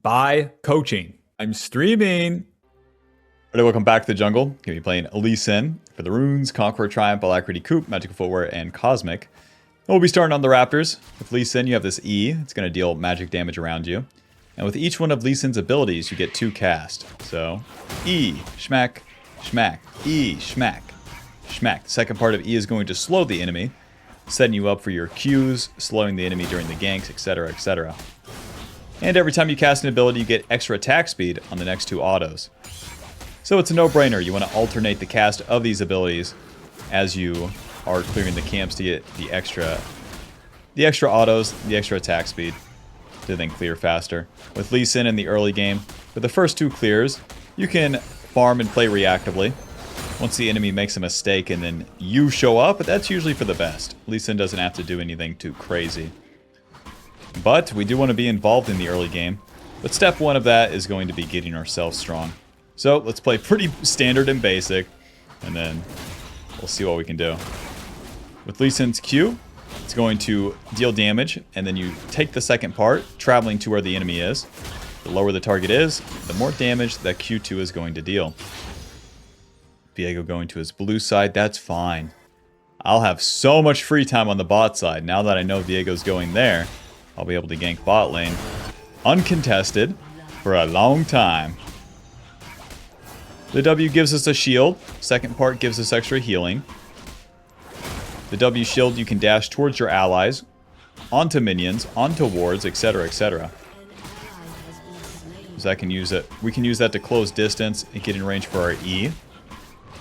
by coaching. I'm streaming. Alright, welcome back to the jungle. Gonna be playing Lee Sin for the runes, Conqueror Triumph, Alacrity Coupe, Magical Footwear, and Cosmic. We'll be starting on the Raptors. With Lee Sin, you have this E. It's going to deal magic damage around you. And with each one of Lee Sin's abilities, you get 2 cast. So, E, schmack, schmack, E, schmack, schmack. The second part of E is going to slow the enemy, setting you up for your Qs, slowing the enemy during the ganks, etc., etc. And every time you cast an ability, you get extra attack speed on the next 2 autos. So it's a no-brainer. You want to alternate the cast of these abilities as you are clearing the camps to get the extra autos, the extra attack speed to then clear faster. With Lee Sin in the early game, for the first 2 clears, you can farm and play reactively. Once the enemy makes a mistake and then you show up, that's usually for the best. Lee Sin doesn't have to do anything too crazy. But we do want to be involved in the early game. But step 1 of that is going to be getting ourselves strong. So let's play pretty standard and basic, and then we'll see what we can do. With Lee Sin's Q, it's going to deal damage, and then you take the second part, traveling to where the enemy is. The lower the target is, the more damage that Q2 is going to deal. Viego going to his blue side, that's fine. I'll have so much free time on the bot side. Now that I know Viego's going there, I'll be able to gank bot lane uncontested for a long time. The W gives us a shield. Second part gives us extra healing. The W shield, you can dash towards your allies, onto minions, onto wards, etc., etc. So I can use it. We can use that to close distance and get in range for our E.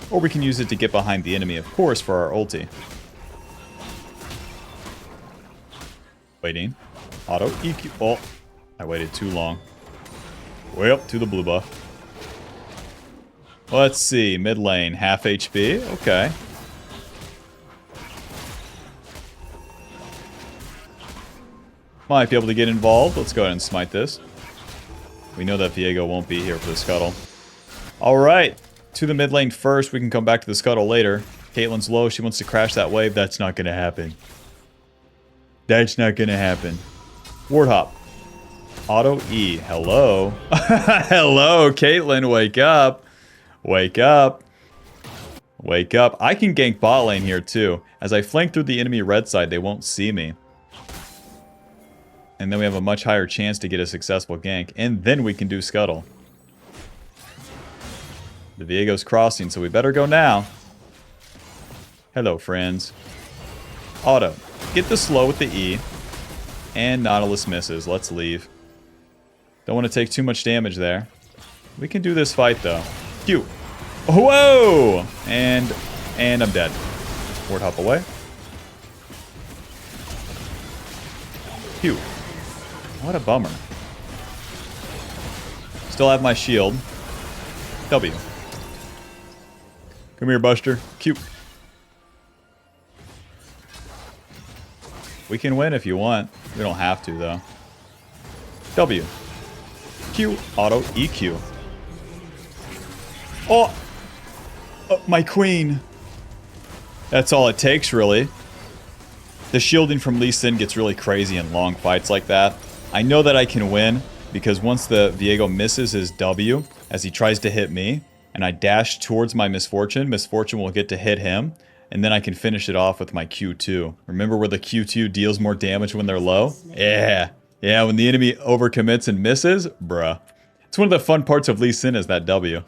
Or we can use it to get behind the enemy, of course, for our ulti. Waiting. Auto EQ. Oh, I waited too long. Way up to the blue buff. Let's see. Mid lane, half HP. Okay. Might be able to get involved. Let's go ahead and smite this. We know that Viego won't be here for the scuttle. Alright. To the mid lane first. We can come back to the scuttle later. Caitlyn's low. She wants to crash that wave. That's not going to happen. That's not going to happen. Ward hop. Auto E. Hello. Hello, Caitlyn. Wake up. Wake up. Wake up. I can gank bot lane here too. As I flank through the enemy red side, they won't see me. And then we have a much higher chance to get a successful gank. And then we can do scuttle. The Viego's crossing, so we better go now. Hello, friends. Auto. Get the slow with the E. And Nautilus misses. Let's leave. Don't want to take too much damage there. We can do this fight, though. Q. Whoa! And I'm dead. Ward hop away. Q. What a bummer. Still have my shield. W. Come here, Buster. Q. We can win if you want. We don't have to, though. W. Q. Auto EQ. Oh! My queen. That's all it takes, really. The shielding from Lee Sin gets really crazy in long fights like that. I know that I can win, because once the Viego misses his W, as he tries to hit me, and I dash towards my Misfortune, Misfortune will get to hit him, and then I can finish it off with my Q2. Remember where the Q2 deals more damage when they're low? Yeah. Yeah, when the enemy overcommits and misses, bruh. It's one of the fun parts of Lee Sin is that W.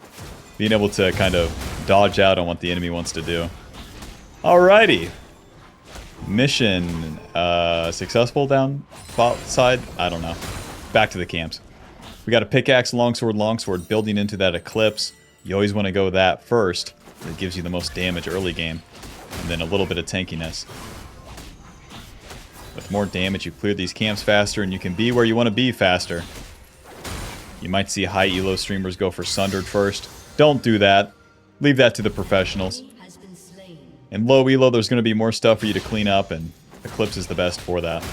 Being able to kind of dodge out on what the enemy wants to do. Alrighty. Mission successful down bot side? I don't know. Back to the camps. We got a pickaxe, longsword, building into that eclipse. You always want to go that first. It gives you the most damage early game. And then a little bit of tankiness. With more damage, you clear these camps faster, and you can be where you want to be faster. You might see high elo streamers go for Sundered first. Don't do that. Leave that to the professionals. In low elo, there's going to be more stuff for you to clean up, and Eclipse is the best for that.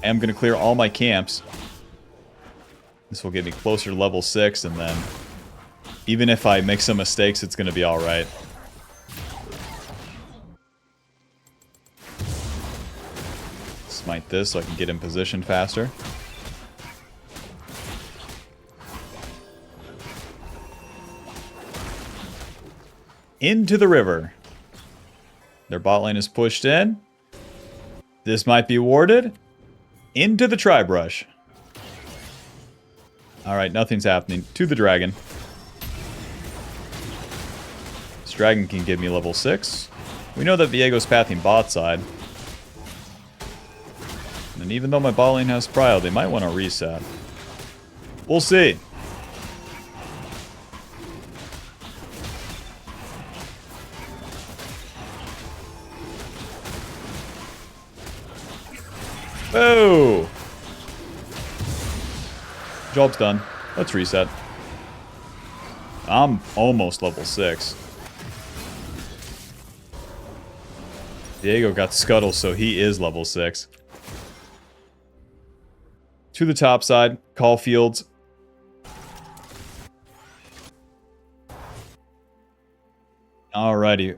I am going to clear all my camps. This will get me closer to level 6, and then even if I make some mistakes, it's going to be alright. Smite this so I can get in position faster. Into the river. Their bot lane is pushed in. This might be warded. Into the tri-brush. Alright, nothing's happening. To the dragon. This dragon can give me level 6. We know that Viego's pathing bot side. And even though my bot lane has prio, they might want to reset. We'll see. Oh! Job's done. Let's reset. I'm almost level 6. Diego got Scuttle, so he is level 6. To the top side, call fields. Alrighty.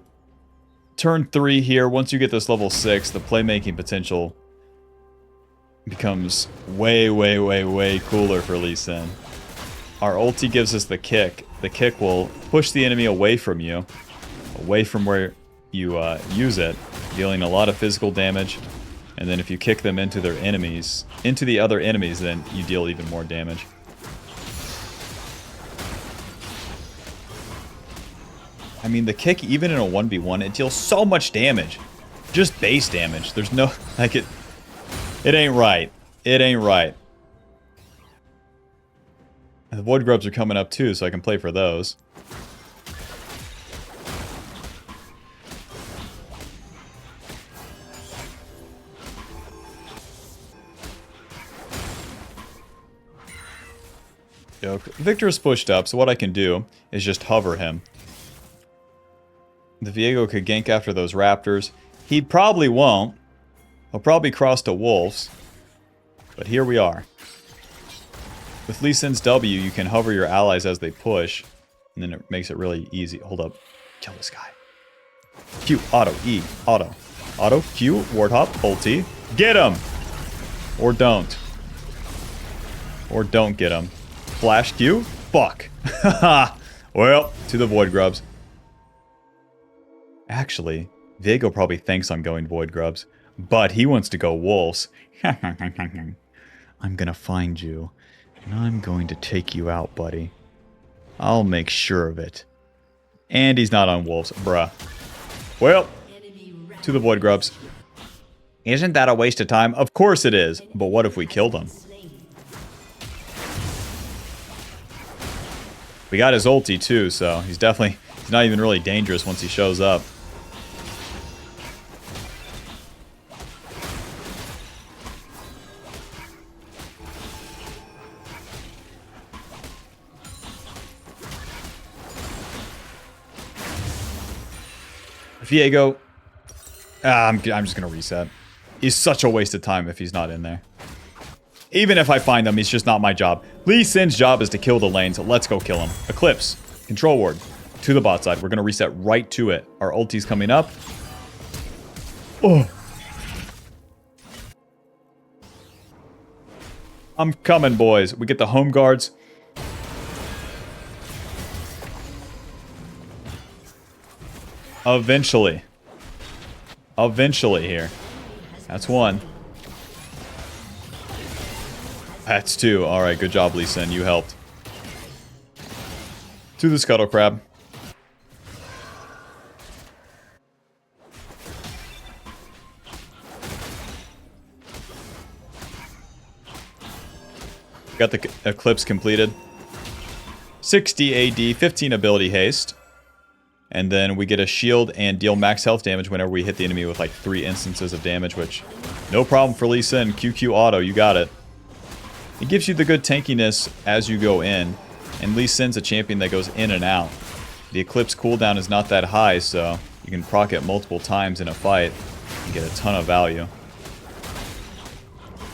Turn 3 here. Once you get this level 6, the playmaking potential becomes way, way, way, way cooler for Lee Sin. Our ulti gives us the kick. The kick will push the enemy away from you, away from where you use it, dealing a lot of physical damage. And then if you kick them into their enemies, into the other enemies, then you deal even more damage. I mean, the kick, even in a 1v1, it deals so much damage. Just base damage. There's no, like, it ain't right. It ain't right. The Void Grubs are coming up too, so I can play for those. Victor's pushed up, so what I can do is just hover him. The Viego could gank after those raptors. He probably won't. He'll probably cross to wolves. But here we are. With Lee Sin's W, you can hover your allies as they push. And then it makes it really easy. Hold up. Kill this guy. Q, auto, E, auto. Auto, Q, ward hop, ulti. Get him! Or don't. Or don't get him. Flash Q? Fuck. Well, to the Void Grubs. Actually, Viego probably thinks I'm going Void Grubs. But he wants to go wolves. I'm gonna find you. And I'm going to take you out, buddy. I'll make sure of it. And he's not on wolves. Bruh. Well, to the Void Grubs. Isn't that a waste of time? Of course it is. But what if we killed him? We got his ulti too, so he's not even really dangerous once he shows up. Viego. I'm just going to reset. He's such a waste of time if he's not in there. Even if I find him, it's just not my job. Lee Sin's job is to kill the lanes. Let's go kill him. Eclipse. Control ward. To the bot side. We're going to reset right to it. Our ulti's coming up. Oh. I'm coming, boys. We get the home guards. Eventually. Eventually here. That's one. That's two. Alright, good job, Lee Sin. You helped. To the Scuttle Crab. Got the Eclipse completed. 60 AD, 15 ability haste. And then we get a shield and deal max health damage whenever we hit the enemy with like 3 instances of damage, which no problem for Lee Sin. QQ auto, you got it. It gives you the good tankiness as you go in, and Lee Sin's a champion that goes in and out. The Eclipse cooldown is not that high, so you can proc it multiple times in a fight and get a ton of value.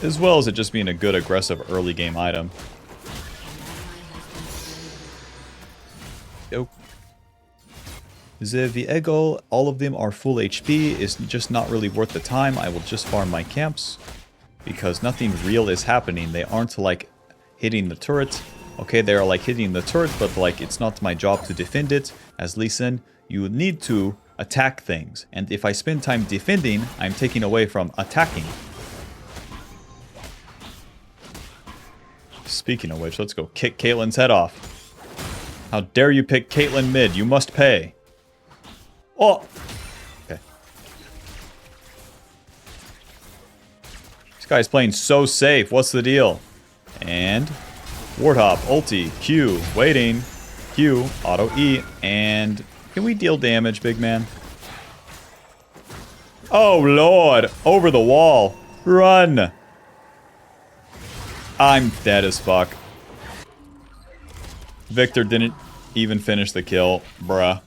As well as it just being a good aggressive early game item. Yo. The Viego, all of them are full HP, is just not really worth the time. I will just farm my camps. because nothing real is happening. They aren't like hitting the turret. Okay, they're like hitting the turret, but like it's not my job to defend it. As Lee Sin, you need to attack things. And if I spend time defending, I'm taking away from attacking. Speaking of which, let's go kick Caitlyn's head off. How dare you pick Caitlyn mid? You must pay. Oh! Okay. This guy's playing so safe. What's the deal? And Warthog, ulti, Q, waiting, Q, auto E, and can we deal damage, big man? Oh, Lord. Over the wall. Run. I'm dead as fuck. Victor didn't even finish the kill. Bruh.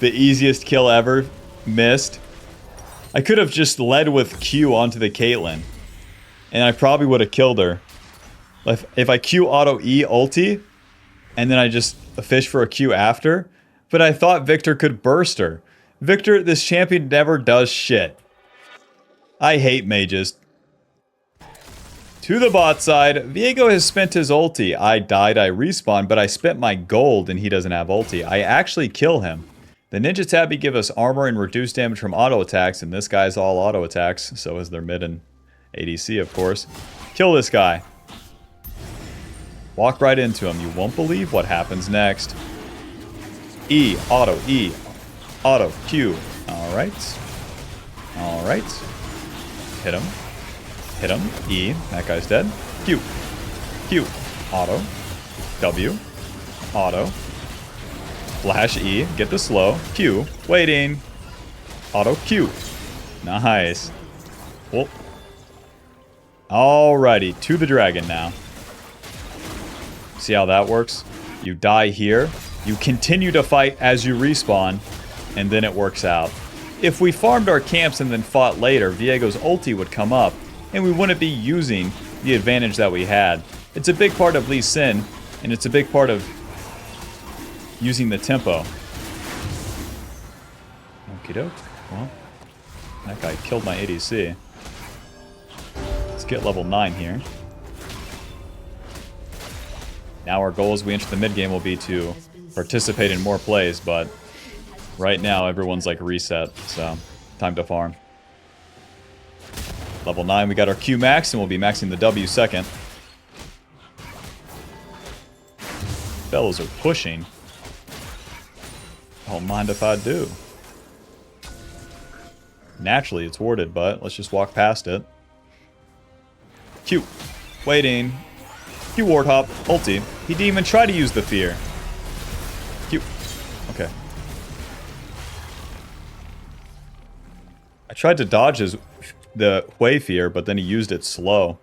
The easiest kill ever. Missed. I could have just led with Q onto the Caitlyn. And I probably would have killed her. If I Q auto E ulti, and then I just fish for a Q after. But I thought Victor could burst her. Victor, this champion never does shit. I hate mages. To the bot side, Viego has spent his ulti. I died, I respawned, but I spent my gold and he doesn't have ulti. I actually kill him. The Ninja Tabby give us armor and reduced damage from auto attacks, and this guy's all auto attacks, so is their mid and ADC, of course. Kill this guy. Walk right into him. You won't believe what happens next. E, auto, Q. Alright. Alright. Hit him. Hit him. E. That guy's dead. Q. Q. Auto. W. Auto. Flash E. Get the slow. Q. Waiting. Auto Q. Nice. Well. Alrighty. To the dragon now. See how that works? You die here. You continue to fight as you respawn. And then it works out. If we farmed our camps and then fought later, Viego's ulti would come up. And we wouldn't be using the advantage that we had. It's a big part of Lee Sin, and it's a big part of using the tempo. Okie doke. Well, that guy killed my ADC. Let's get level 9 here. Now our goal as we enter the mid game will be to participate in more plays, but right now everyone's like reset, so time to farm. Level 9, we got our Q max, and we'll be maxing the W second. Fellows are pushing. Don't mind if I do. Naturally, it's warded, but let's just walk past it. Q. Waiting. Q ward hop. Ulti. He didn't even try to use the fear. Q. Okay. I tried to dodge the Hui fear, but then he used it slow.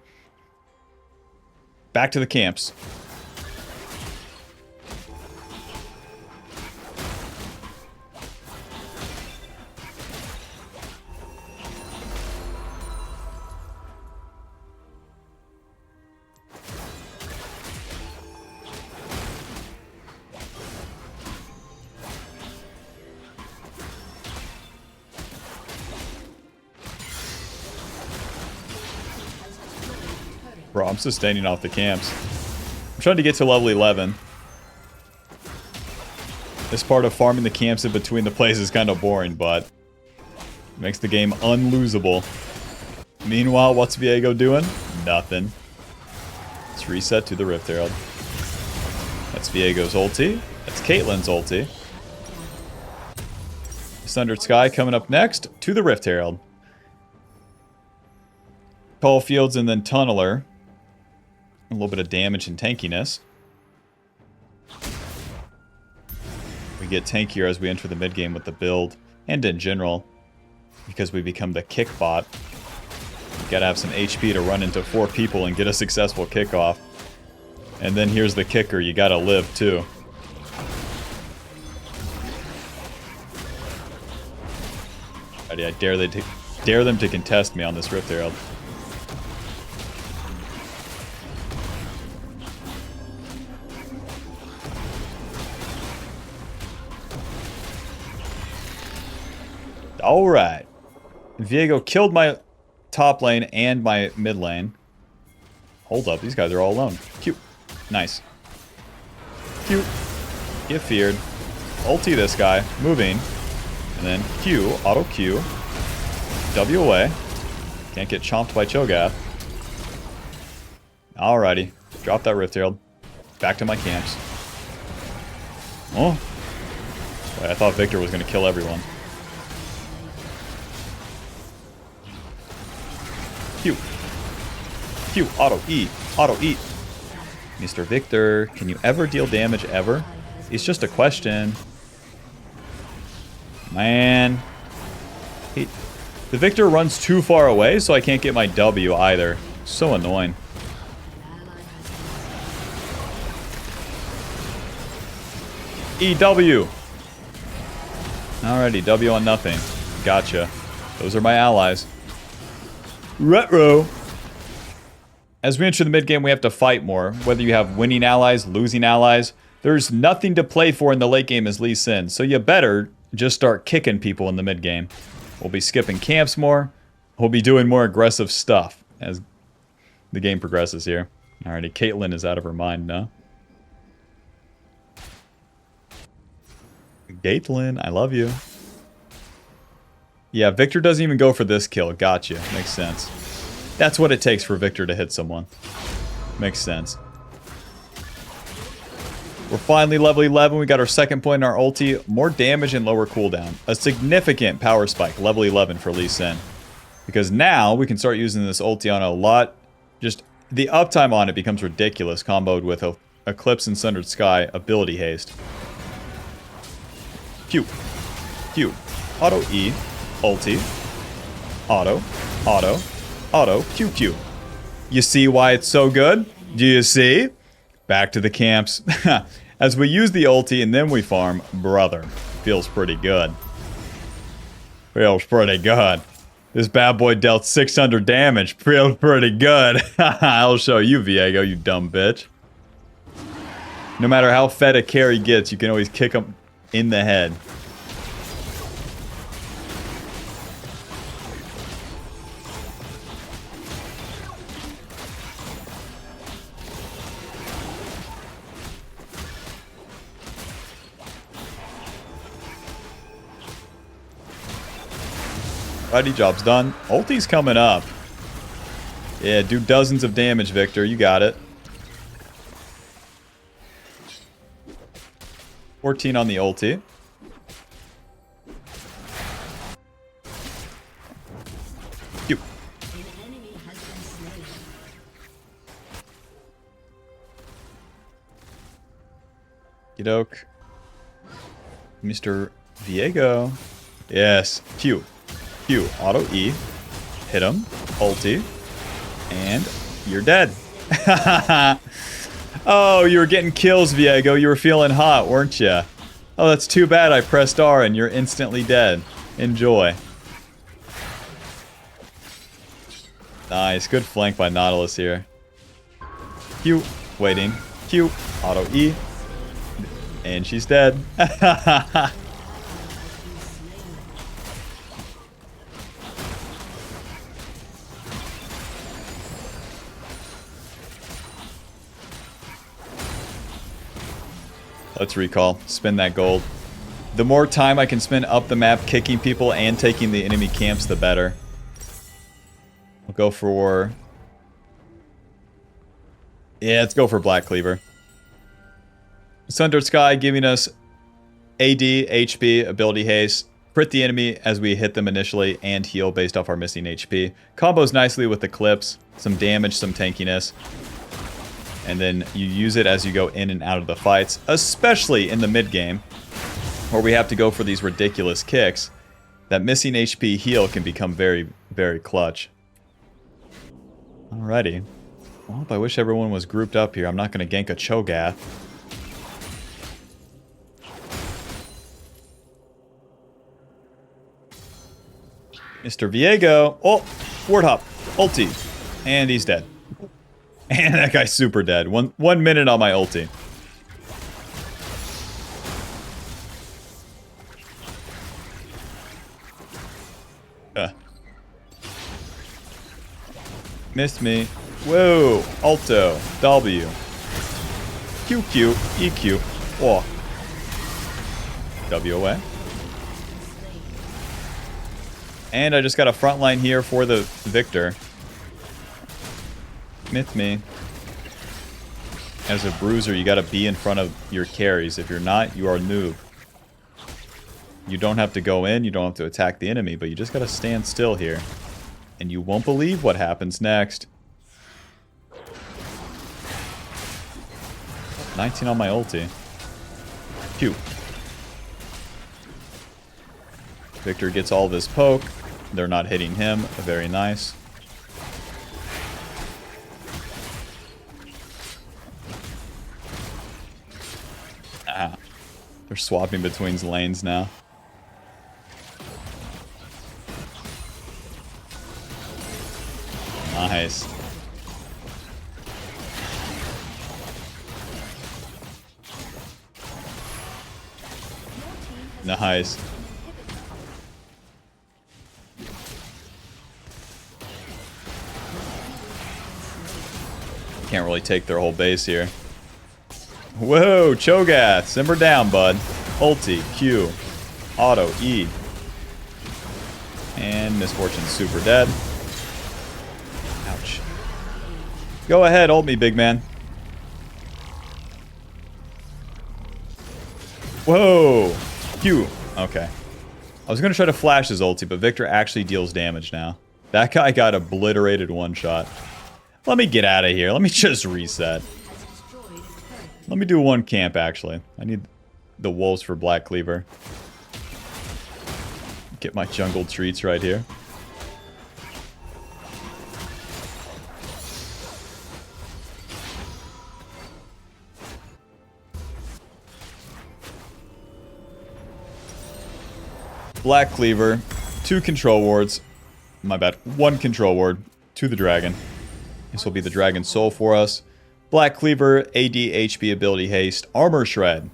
Back to the camps. Bro, I'm sustaining off the camps. I'm trying to get to level 11. This part of farming the camps in between the plays is kind of boring, but makes the game unlosable. Meanwhile, what's Viego doing? Nothing. Let's reset to the Rift Herald. That's Viego's ulti. That's Caitlyn's ulti. Sundered Sky coming up next to the Rift Herald. Tall Fields and then Tunneler. A little bit of damage and tankiness. We get tankier as we enter the mid game with the build, and in general, because we become the kick bot. We gotta have some HP to run into 4 people and get a successful kickoff. And then here's the kicker, you gotta live too. Alrighty, I dare them to contest me on this Rift Herald. Alright. Viego killed my top lane and my mid lane. Hold up, these guys are all alone. Q. Nice. Q. Get feared. Ulti this guy. Moving. And then Q. Auto Q. W away. Can't get chomped by Cho'Gath. Alrighty. Drop that Rift Herald. Back to my camps. Oh. Wait, I thought Victor was going to kill everyone. Q. Q. Auto E. Auto E. Mr. Victor, can you ever deal damage ever? It's just a question. Man. The Victor runs too far away, so I can't get my W either. So annoying. EW. Alrighty, W on nothing. Gotcha. Those are my allies. Retro. As we enter the mid game, we have to fight more. Whether you have winning allies, losing allies, there's nothing to play for in the late game as Lee Sin. So you better just start kicking people in the mid game. We'll be skipping camps more. We'll be doing more aggressive stuff as the game progresses here. Alrighty, Caitlyn is out of her mind now. Caitlyn, I love you. Yeah, Victor doesn't even go for this kill. Gotcha. Makes sense. That's what it takes for Victor to hit someone. Makes sense. We're finally level 11. We got our second point in our ulti. More damage and lower cooldown. A significant power spike. Level 11 for Lee Sin. Because now we can start using this ulti on a lot. Just the uptime on it becomes ridiculous. Comboed with Eclipse and Sundered Sky ability haste. Q. Q. Auto E. Ulti. Auto. Auto. Auto. QQ. You see why it's so good? Do you see? Back to the camps. As we use the ulti and then we farm, brother. Feels pretty good. Feels pretty good. This bad boy dealt 600 damage. Feels pretty good. I'll show you, Viego, you dumb bitch. No matter how fed a carry gets, you can always kick him in the head. Righty, job's done. Ulti's coming up. Yeah, do dozens of damage, Victor. You got it. 14 on the ulti. Q. Kidoke. Mr. Viego. Yes. Q. Q. Auto E. Hit him. Ulti. And you're dead. Oh, you were getting kills, Viego. You were feeling hot, weren't you? Oh, that's too bad I pressed R and you're instantly dead. Enjoy. Nice. Good flank by Nautilus here. Q. Waiting. Q. Auto E. And she's dead. Let's recall. Spend that gold. The more time I can spend up the map kicking people and taking the enemy camps, the better. We'll go for... Yeah, let's go for Black Cleaver. Sundered Sky giving us AD, HP, ability haste. Crit the enemy as we hit them initially and heal based off our missing HP. Combos nicely with Eclipse. Some damage, some tankiness. And then you use it as you go in and out of the fights, especially in the mid game, where we have to go for these ridiculous kicks. That missing HP heal can become very, very clutch. Alrighty. Well, I wish everyone was grouped up here. I'm not going to gank a Cho'Gath. Mr. Viego. Oh, Ward Hop. Ulti. And he's dead. And that guy's super dead. One minute on my ulti. Missed me. Whoa. Alto. W. QQ. EQ. Oh. W away. And I just got a front line here for the Victor. Myth me. As a bruiser, you gotta be in front of your carries. If you're not, you are a noob. You don't have to go in, you don't have to attack the enemy, but you just gotta stand still here. And you won't believe what happens next. 19 on my ulti. Q. Victor gets all this poke. They're not hitting him. Very nice. Ah. They're swapping between lanes now. Nice. Nice. Can't really take their whole base here. Whoa, Cho'Gath. Simmer down, bud. Ulti, Q, auto, E. And Misfortune's super dead. Ouch. Go ahead, ult me, big man. Whoa. Q. Okay. I was going to try to flash his ulti, but Victor actually deals damage now. That guy got obliterated one shot. Let me get out of here. Let me just reset. Let me do one camp, actually. I need the wolves for Black Cleaver. Get my jungle treats right here. Black Cleaver, 2 control wards. My bad. 1 control ward to the dragon. This will be the Dragon Soul for us. Black Cleaver, AD, HP, ability, haste, armor shred.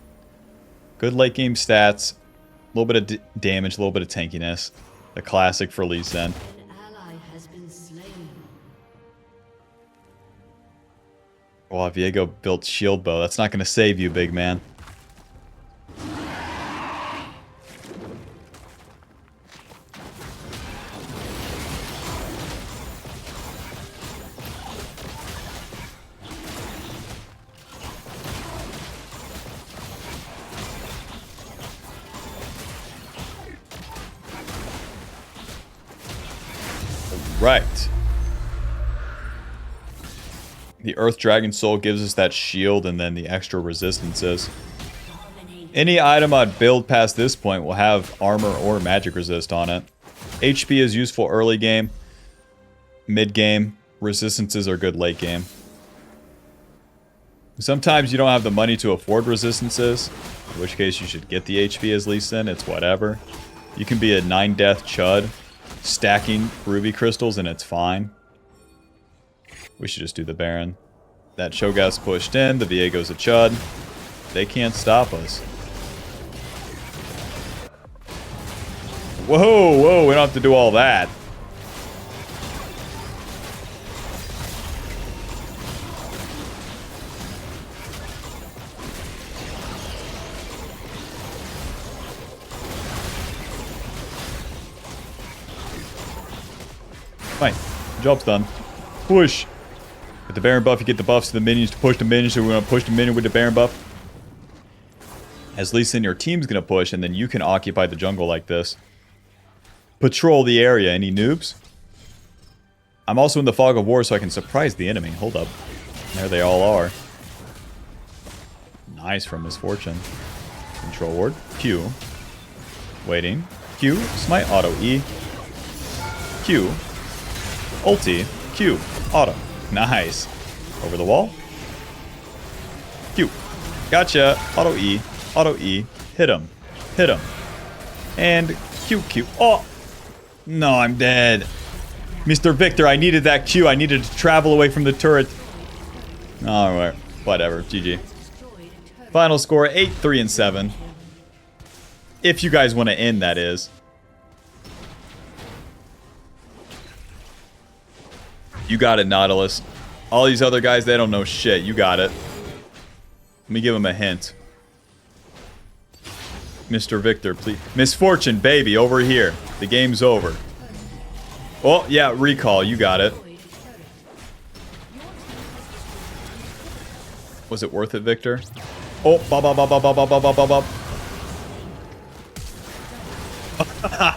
Good late game stats. A little bit of damage, a little bit of tankiness. The classic for Lee Sin. Oh, Viego built shield bow. That's not going to save you, big man. Right. The Earth Dragon Soul gives us that shield and then the extra resistances. Any item I'd build past this point will have armor or magic resist on it. HP is useful early game. Mid game. Resistances are good late game. Sometimes you don't have the money to afford resistances, in which case you should get the HP as Lee Sin. It's whatever. You can be a 9 death chud stacking ruby crystals and it's fine. We should just do the Baron. That Cho'Gath's pushed in, the Viego's a chud. They can't stop us. Whoa, whoa, we don't have to do all that. Fine. Job's done. Push. With the Baron buff, you get the buffs to the minions to push the minions, so we're going to push the minion with the Baron buff. As Lee Sin, your team's going to push, and then you can occupy the jungle like this. Patrol the area. Any noobs? I'm also in the Fog of War, so I can surprise the enemy. Hold up. There they all are. Nice from Misfortune. Control ward. Q. Waiting. Q. Smite auto. E. Q. Ulti. Q. Auto. Nice. Over the wall. Q. Gotcha. Auto E. Auto E. Hit him. Hit him. And Q. Q. Oh! No, I'm dead. Mr. Victor, I needed that Q. I needed to travel away from the turret. Alright. Whatever. GG. Final score, 8-3-7. If you guys want to end, that is. You got it, Nautilus. All these other guys, they don't know shit. You got it. Let me give them a hint. Mr. Victor, please. Misfortune, baby, over here. The game's over. Oh, yeah, recall. You got it. Was it worth it, Victor? Oh, bop, bop, bop, bop, bop, bop, bop, bop, bop.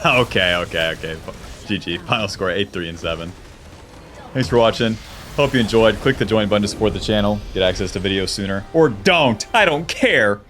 Okay. GG. Final score 8-3 and 7. Thanks for watching. Hope you enjoyed. Click the join button to support the channel. Get access to videos sooner. Or don't. I don't care.